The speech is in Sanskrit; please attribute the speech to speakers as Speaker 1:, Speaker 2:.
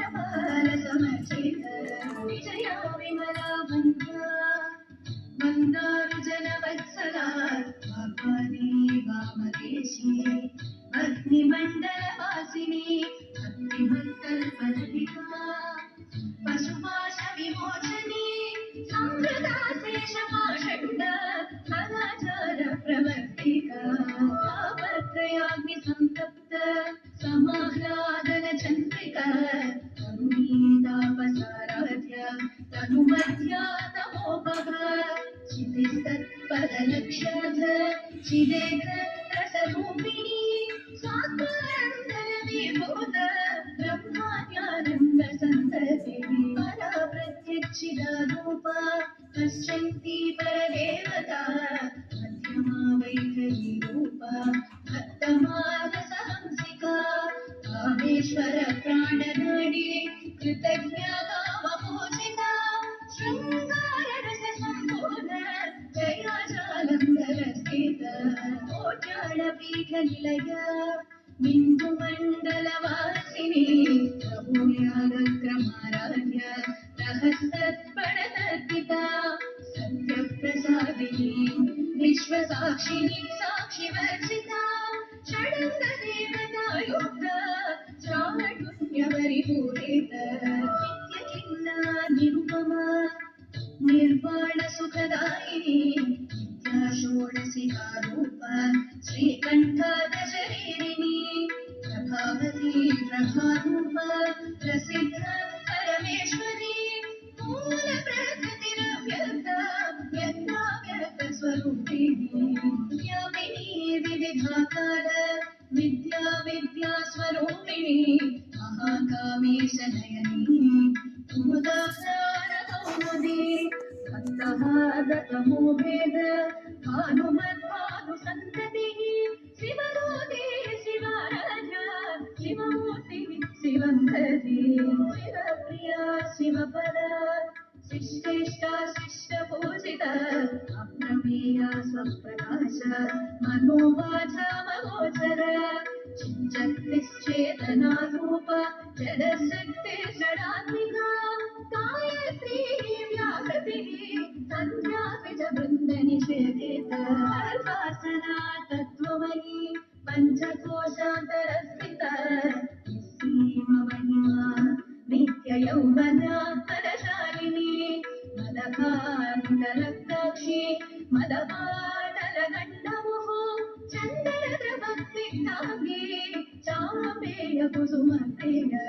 Speaker 1: समर्चित विजया विमला वन्द्या मन्दारुजनवत्सला भवानी वामदेशी अग्निमण्डलवासिनी भक्तिमत्कल्पलतिका पशुपाशविमोचनी संवृता शेषमाषण्ड अनाचार प्रवर्तिका तापत्रयाग्निसन्तप्त समाह्लादन चन्द्रिका करुणीतापसाराध्य तनुमध्या तमोपः चितिस्तत्पदलक्ष्यथ चिदेकरसरूपिणी स्वात्मानन्दविभूत ब्रह्माज्ञानन्दसन्ततिः परा प्रत्यक्षिदारूपा पश्यन्ती परदेवता मध्यमा वैखरी रूपा भक्तमानसहंसिका कामेश्वर प्राणनाडी कृतज्ञा कामपूजिता शृङ्गाररससम्पूर्ण जयाजालन्धरस्थिता कोट्याणपीठनिलया बिन्दुमण्डलवासिनी प्रभूयागक्रमाराध्य रहस्तत्पणतर्पिता सत्यप्रसादिनी विश्वसाक्षिणी साक्षिवर्जिता षडङ्गदेवतायुक्ता श्रावणपुण्यपरिपूरिता नित्यखिन्ना निरुपमा निर्वाणसुखदायिनी नित्या षोडशिकारूपा श्रीकण्ठादशरीरिणी प्रभावती प्रभारूपा प्रसिद्धा परमेश्वरी मूलप्रकृतिरव्यक्ता व्यक्ताव्यक्तस्वरूपिणी यामिनी विविधाकार विद्या विद्यास्वरूपिणी महाकामेशनयनी कुमुदासारकौमुदी भक्तः दतमो भेद भानुमद्भानुसन्ततिः शिवदूते शिवाराध्या शिवमूर्तिः शिवङ्करी शिवप्रिया शिवपरा शिष्टेष्टा शिष्टपूजिता अप्रमेया स्वप्रकाश मनोवाचा महोचर चिञ्चक्तिश्चेतनारूप जडशक्ति षडात्मिका गायत्री व्याहृतिः सन्ध्या विजवृन्दनिषेधिता अर्वासना तत्त्वमयी पञ्चकोशान्तरस्थिता महिमा नित्ययौवना परशालिनी मदकान्तरक्ताक्षी मदपाटलगण्डमुः चन्दनद्रभक्तिग्नाङ्गी चापेय कुसुमप्रिया।